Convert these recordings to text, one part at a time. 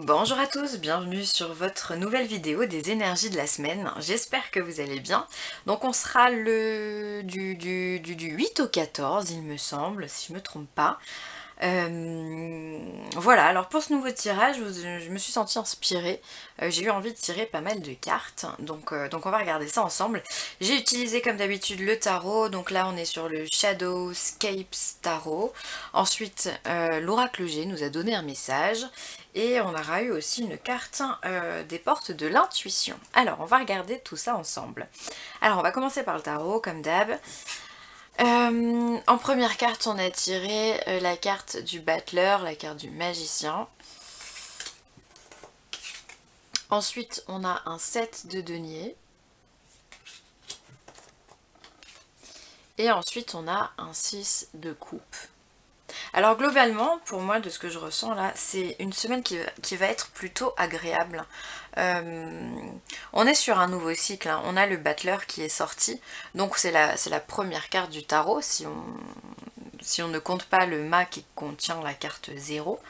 Bonjour à tous, bienvenue sur votre nouvelle vidéo des énergies de la semaine. J'espère que vous allez bien. Donc on sera du 8 au 14 il me semble, si je me trompe pas. Voilà, alors pour ce nouveau tirage, je me suis sentie inspirée. J'ai eu envie de tirer pas mal de cartes, donc on va regarder ça ensemble. J'ai utilisé comme d'habitude le tarot, donc là on est sur le Shadowscapes Tarot. Ensuite, l'oracle G nous a donné un message. Et on aura eu aussi une carte des portes de l'intuition. Alors, on va regarder tout ça ensemble. Alors, on va commencer par le tarot, comme d'hab. En première carte, on a tiré la carte du battleur, la carte du magicien. Ensuite, on a un 7 de denier. Et ensuite, on a un 6 de coupe. Alors globalement, pour moi, de ce que je ressens là, c'est une semaine qui va être plutôt agréable. On est sur un nouveau cycle, hein. On a le battleur qui est sorti, donc c'est la première carte du tarot, si on ne compte pas le mât qui contient la carte 0,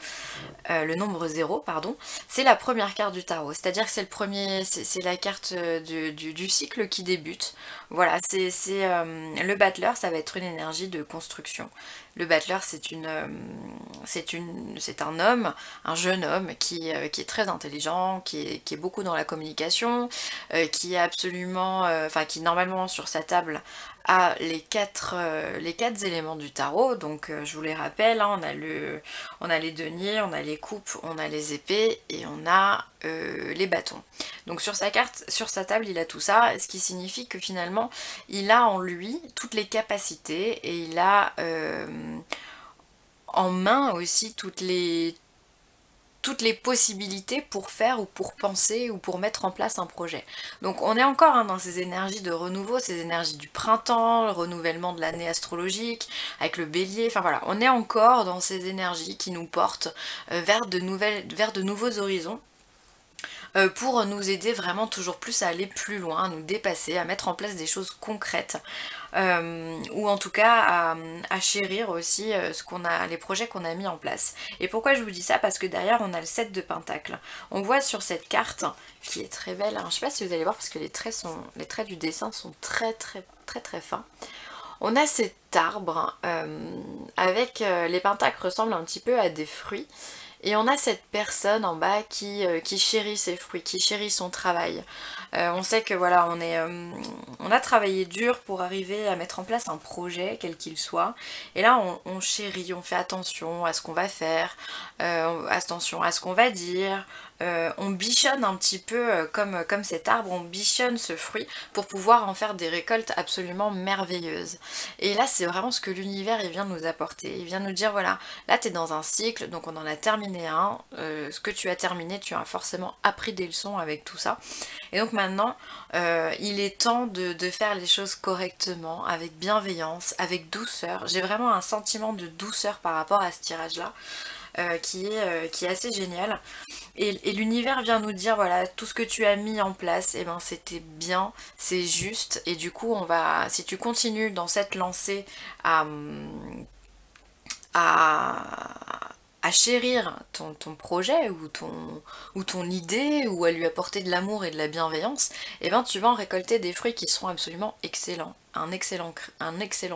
le nombre 0, pardon, c'est la première carte du tarot, c'est-à-dire que c'est la carte du cycle qui débute. Voilà, le battleur, ça va être une énergie de construction. Le battleur, c'est un homme, un jeune homme qui est très intelligent, qui est beaucoup dans la communication, qui est absolument, enfin qui normalement sur sa table a les quatre éléments du tarot. Donc je vous les rappelle, hein, on a les deniers, on a les coupes, on a les épées et on a les bâtons. Donc sur sa carte, sur sa table, il a tout ça, ce qui signifie que finalement, il a en lui toutes les capacités et il a en main aussi toutes les possibilités pour faire ou pour penser ou pour mettre en place un projet. Donc on est encore hein, dans ces énergies de renouveau, ces énergies du printemps, le renouvellement de l'année astrologique, avec le bélier, enfin voilà, on est encore dans ces énergies qui nous portent vers de nouveaux horizons. Pour nous aider vraiment toujours plus à aller plus loin, à nous dépasser, à mettre en place des choses concrètes, ou en tout cas à chérir aussi les projets qu'on a mis en place. Et pourquoi je vous dis ça? Parce que derrière on a le 7 de Pentacle. On voit sur cette carte, qui est très belle, hein, je sais pas si vous allez voir parce que les traits du dessin sont très très très très fins. On a cet arbre avec les pentacles ressemblent un petit peu à des fruits. Et on a cette personne en bas qui chérit ses fruits, qui chérit son travail. On sait que voilà, on a travaillé dur pour arriver à mettre en place un projet, quel qu'il soit. Et là, on chérit, on fait attention à ce qu'on va faire, attention à ce qu'on va dire. On bichonne un petit peu comme cet arbre, on bichonne ce fruit pour pouvoir en faire des récoltes absolument merveilleuses. Et là, c'est vraiment ce que l'univers il vient nous apporter. Il vient nous dire, voilà, là tu es dans un cycle, donc on en a terminé un. Ce que tu as terminé, tu as forcément appris des leçons avec tout ça. Et donc maintenant, il est temps de faire les choses correctement, avec bienveillance, avec douceur. J'ai vraiment un sentiment de douceur par rapport à ce tirage-là. Qui est assez génial. Et l'univers vient nous dire, voilà, tout ce que tu as mis en place, et ben c'était bien, c'est juste, et du coup, si tu continues dans cette lancée à, à chérir ton projet ou ton idée, ou à lui apporter de l'amour et de la bienveillance, et ben tu vas en récolter des fruits qui seront absolument excellents. Un excellent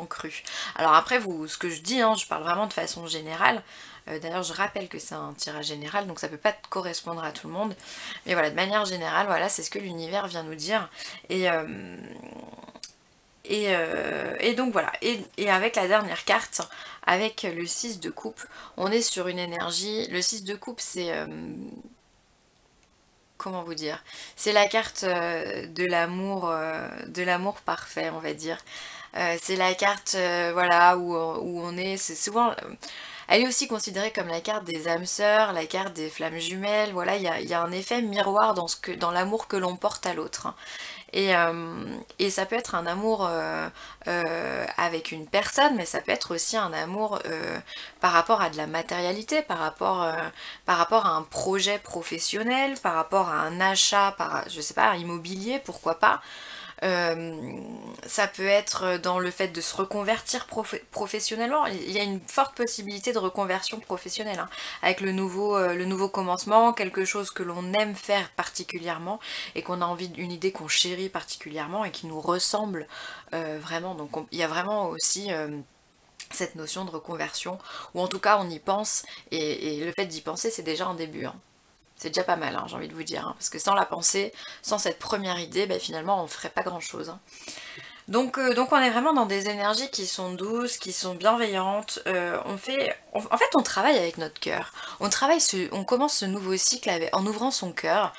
cru. Alors après, ce que je dis, hein, je parle vraiment de façon générale. D'ailleurs, je rappelle que c'est un tirage général, donc ça peut pas correspondre à tout le monde. Mais voilà, de manière générale, voilà, c'est ce que l'univers vient nous dire. Et donc voilà, et avec la dernière carte, avec le 6 de coupe, on est sur une énergie. Le 6 de coupe, c'est... comment vous dire? C'est la carte de l'amour parfait, on va dire. C'est la carte voilà, où on est... C'est souvent... elle est aussi considérée comme la carte des âmes sœurs, la carte des flammes jumelles. Voilà, il y a un effet miroir dans l'amour que l'on porte à l'autre. Et ça peut être un amour avec une personne, mais ça peut être aussi un amour par rapport à de la matérialité, par rapport à un projet professionnel, par rapport à un achat, je sais pas, immobilier, pourquoi pas. Ça peut être dans le fait de se reconvertir professionnellement. Il y a une forte possibilité de reconversion professionnelle, hein, avec le nouveau commencement, quelque chose que l'on aime faire particulièrement et qu'on a envie, une idée qu'on chérit particulièrement et qui nous ressemble vraiment. Donc il y a vraiment aussi cette notion de reconversion, ou en tout cas on y pense, et le fait d'y penser c'est déjà un début, hein. C'est déjà pas mal, hein, j'ai envie de vous dire, hein, parce que sans la pensée, sans cette première idée, ben, finalement on ferait pas grand chose, hein. Donc on est vraiment dans des énergies qui sont douces, qui sont bienveillantes. En fait, on travaille avec notre cœur. On commence ce nouveau cycle en ouvrant son cœur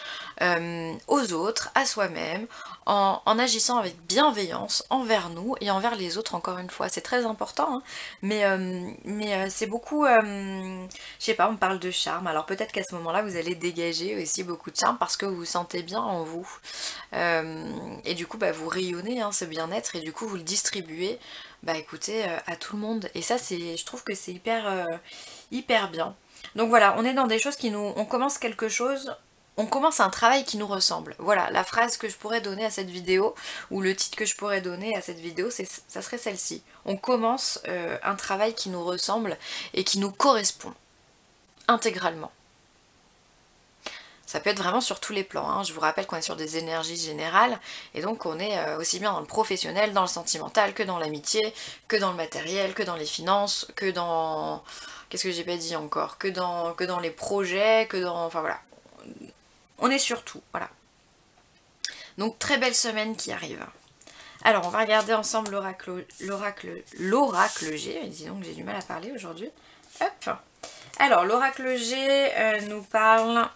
aux autres, à soi-même, en agissant avec bienveillance envers nous et envers les autres. Encore une fois, c'est très important, hein, mais c'est beaucoup, je sais pas, on parle de charme. Alors peut-être qu'à ce moment-là, vous allez dégager aussi beaucoup de charme parce que vous vous sentez bien en vous. Et du coup bah, vous rayonnez, hein, ce bien-être, et du coup vous le distribuez, bah écoutez, à tout le monde. Et ça je trouve que c'est hyper bien. Donc voilà, on est dans des choses on commence quelque chose, on commence un travail qui nous ressemble. Voilà, la phrase que je pourrais donner à cette vidéo, ou le titre que je pourrais donner à cette vidéo, ça serait celle-ci. On commence un travail qui nous ressemble et qui nous correspond intégralement. Ça peut être vraiment sur tous les plans, hein. Je vous rappelle qu'on est sur des énergies générales, et donc on est aussi bien dans le professionnel, dans le sentimental, que dans l'amitié, que dans le matériel, que dans les finances, que dans... Qu'est-ce que j'ai pas dit encore? Que dans les projets, que dans... Enfin voilà. On est sur tout, voilà. Donc très belle semaine qui arrive. Alors on va regarder ensemble l'oracle G, disons que j'ai du mal à parler aujourd'hui. Hop. Alors l'oracle G nous parle...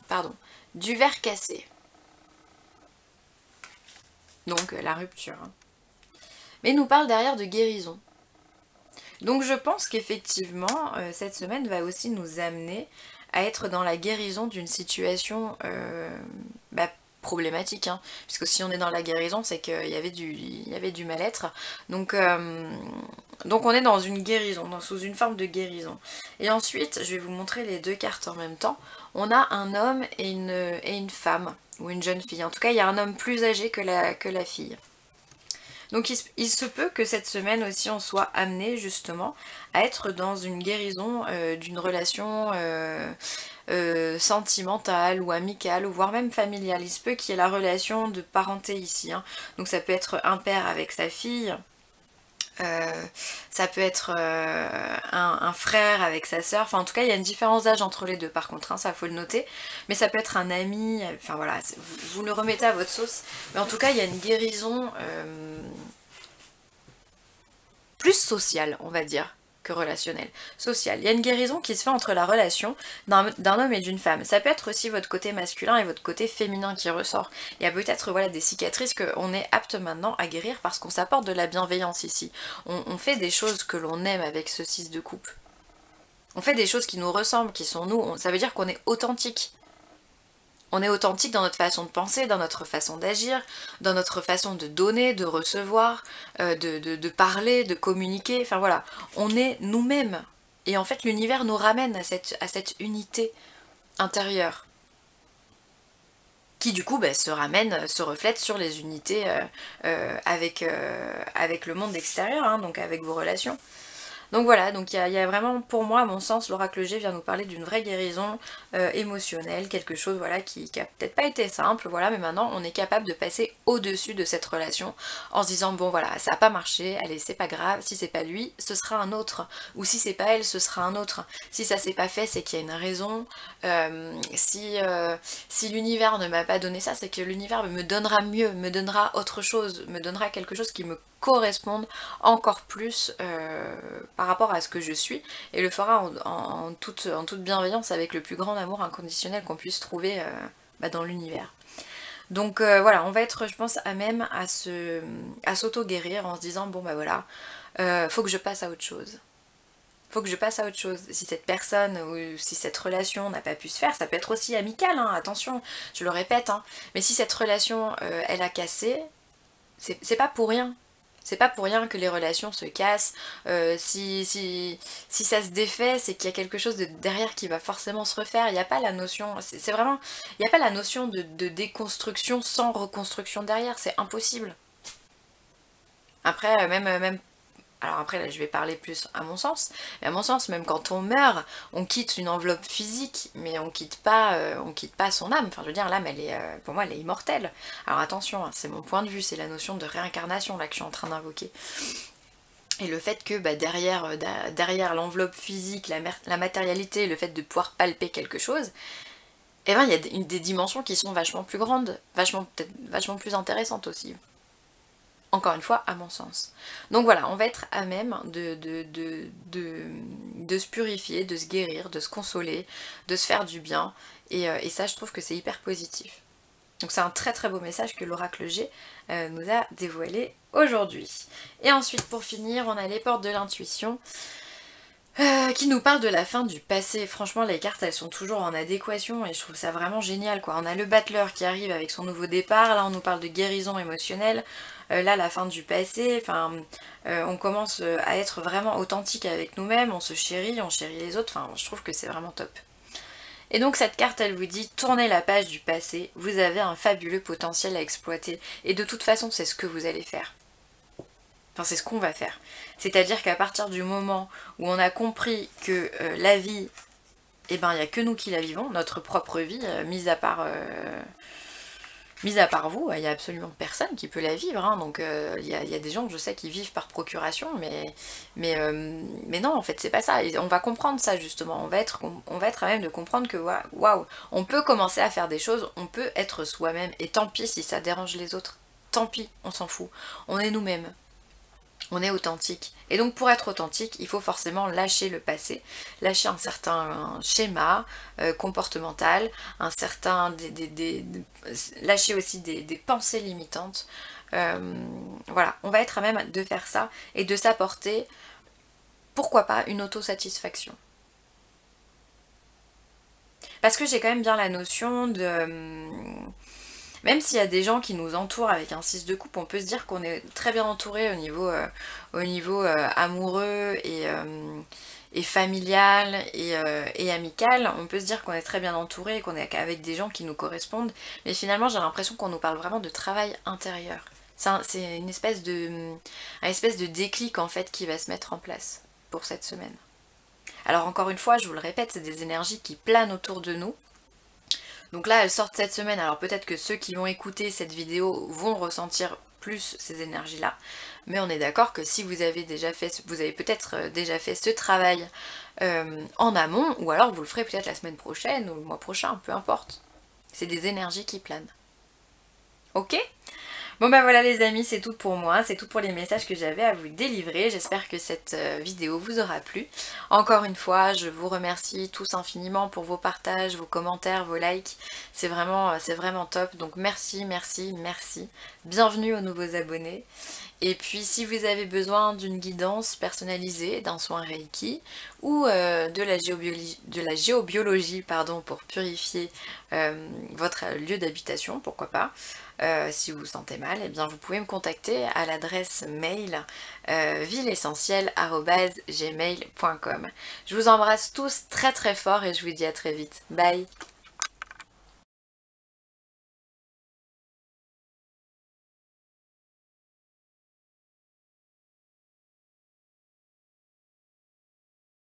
Pardon, du verre cassé. Donc la rupture. Hein. Mais nous parle derrière de guérison. Donc je pense qu'effectivement, cette semaine va aussi nous amener à être dans la guérison d'une situation bah, problématique. Hein. Puisque si on est dans la guérison, c'est qu'il y avait du mal-être. Donc on est dans une guérison, sous une forme de guérison. Et ensuite, je vais vous montrer les deux cartes en même temps. On a un homme et une femme, ou une jeune fille. En tout cas, il y a un homme plus âgé que la fille. Donc il se peut que cette semaine aussi on soit amené justement à être dans une guérison d'une relation sentimentale ou amicale, ou voire même familiale. Il se peut qu'il y ait la relation de parenté ici. Hein. Donc ça peut être un père avec sa fille, ça peut être un frère avec sa sœur, enfin en tout cas il y a une différence d'âge entre les deux par contre, hein, ça faut le noter, mais ça peut être un ami, enfin voilà, vous le remettez à votre sauce, mais en tout cas il y a une guérison plus sociale on va dire que relationnelle, sociale. Il y a une guérison qui se fait entre la relation d'un homme et d'une femme. Ça peut être aussi votre côté masculin et votre côté féminin qui ressort. Il y a peut-être voilà, des cicatrices qu'on est apte maintenant à guérir parce qu'on s'apporte de la bienveillance ici. On fait des choses que l'on aime avec ce 6 de coupe. On fait des choses qui nous ressemblent, qui sont nous. Ça veut dire qu'on est authentique. On est authentique dans notre façon de penser, dans notre façon d'agir, dans notre façon de donner, de recevoir, de parler, de communiquer, enfin voilà. On est nous-mêmes. Et en fait l'univers nous ramène à cette unité intérieure. Qui du coup bah, se reflète sur les unités avec le monde extérieur, hein, donc avec vos relations. Donc voilà, donc il y a vraiment, pour moi, à mon sens, l'oracle G vient nous parler d'une vraie guérison émotionnelle, quelque chose voilà, qui a peut-être pas été simple, voilà, mais maintenant on est capable de passer au-dessus de cette relation en se disant bon voilà, ça n'a pas marché, allez c'est pas grave, si c'est pas lui, ce sera un autre, ou si c'est pas elle, ce sera un autre. Si ça s'est pas fait, c'est qu'il y a une raison, si l'univers ne m'a pas donné ça, c'est que l'univers me donnera mieux, me donnera autre chose, me donnera quelque chose qui me corresponde encore plus par rapport à ce que je suis, et le fera en toute bienveillance avec le plus grand amour inconditionnel qu'on puisse trouver bah, dans l'univers. Donc voilà, on va être je pense à même à s'auto-guérir en se disant bon bah voilà, faut que je passe à autre chose. Faut que je passe à autre chose. Si cette personne ou si cette relation n'a pas pu se faire, ça peut être aussi amical, hein, attention, je le répète, hein, mais si cette relation elle a cassé, c'est pas pour rien. C'est pas pour rien que les relations se cassent. Si ça se défait, c'est qu'il y a quelque chose derrière qui va forcément se refaire. Il n'y a pas la notion, c'est vraiment, il n'y a pas la notion de déconstruction sans reconstruction derrière, c'est impossible. Après, même alors après là je vais parler plus à mon sens, mais à mon sens même quand on meurt, on quitte une enveloppe physique, mais on quitte pas son âme. Enfin je veux dire l'âme elle est, pour moi elle est immortelle. Alors attention, hein, c'est mon point de vue, c'est la notion de réincarnation là que je suis en train d'invoquer. Et le fait que bah, derrière l'enveloppe physique, la matérialité, le fait de pouvoir palper quelque chose, eh ben il y a des dimensions qui sont vachement plus grandes, peut-être vachement plus intéressantes aussi. Encore une fois, à mon sens. Donc voilà, on va être à même de se purifier, de se guérir, de se consoler, de se faire du bien. Et ça, je trouve que c'est hyper positif. Donc c'est un très très beau message que l'oracle G nous a dévoilé aujourd'hui. Et ensuite, pour finir, on a les portes de l'intuition. Qui nous parle de la fin du passé. Franchement les cartes elles sont toujours en adéquation et je trouve ça vraiment génial quoi. On a le battleur qui arrive avec son nouveau départ, là on nous parle de guérison émotionnelle, là la fin du passé, enfin on commence à être vraiment authentique avec nous-mêmes, on se chérit, on chérit les autres, enfin je trouve que c'est vraiment top. Et donc cette carte elle vous dit tournez la page du passé, vous avez un fabuleux potentiel à exploiter et de toute façon c'est ce que vous allez faire. Enfin, c'est ce qu'on va faire. C'est-à-dire qu'à partir du moment où on a compris que la vie, eh ben, il n'y a que nous qui la vivons, notre propre vie, mise à part vous, il n'y a absolument personne qui peut la vivre. Hein. Donc il y a des gens que je sais qui vivent par procuration, mais non, en fait, c'est pas ça. Et on va comprendre ça justement. On va être à même de comprendre que waouh, on peut commencer à faire des choses, on peut être soi-même. Et tant pis si ça dérange les autres. Tant pis, on s'en fout. On est nous-mêmes. On est authentique. Et donc pour être authentique, il faut forcément lâcher le passé, lâcher un certain schéma comportemental, lâcher aussi des pensées limitantes. Voilà, on va être à même de faire ça et de s'apporter, pourquoi pas, une autosatisfaction. Parce que j'ai quand même bien la notion de... Même s'il y a des gens qui nous entourent avec un 6 de coupe, on peut se dire qu'on est très bien entouré au niveau amoureux et familial et amical. On peut se dire qu'on est très bien entouré et qu'on est avec des gens qui nous correspondent. Mais finalement, j'ai l'impression qu'on nous parle vraiment de travail intérieur. C'est une un espèce de déclic en fait qui va se mettre en place pour cette semaine. Alors encore une fois, je vous le répète, c'est des énergies qui planent autour de nous. Donc là, elles sortent cette semaine, alors peut-être que ceux qui vont écouter cette vidéo vont ressentir plus ces énergies-là. Mais on est d'accord que si vous avez peut-être déjà fait ce travail en amont, ou alors vous le ferez peut-être la semaine prochaine ou le mois prochain, peu importe. C'est des énergies qui planent. Ok ? Bon bah voilà les amis, c'est tout pour moi, c'est tout pour les messages que j'avais à vous délivrer. J'espère que cette vidéo vous aura plu. Encore une fois, je vous remercie tous infiniment pour vos partages, vos commentaires, vos likes. C'est vraiment top. Donc merci, merci, merci. Bienvenue aux nouveaux abonnés. Et puis si vous avez besoin d'une guidance personnalisée, d'un soin Reiki ou de la géobiologie pardon, pour purifier votre lieu d'habitation, pourquoi pas, si vous vous sentez mal, eh bien vous pouvez me contacter à l'adresse mail villeessentielle@gmail.com. Je vous embrasse tous très très fort et je vous dis à très vite. Bye!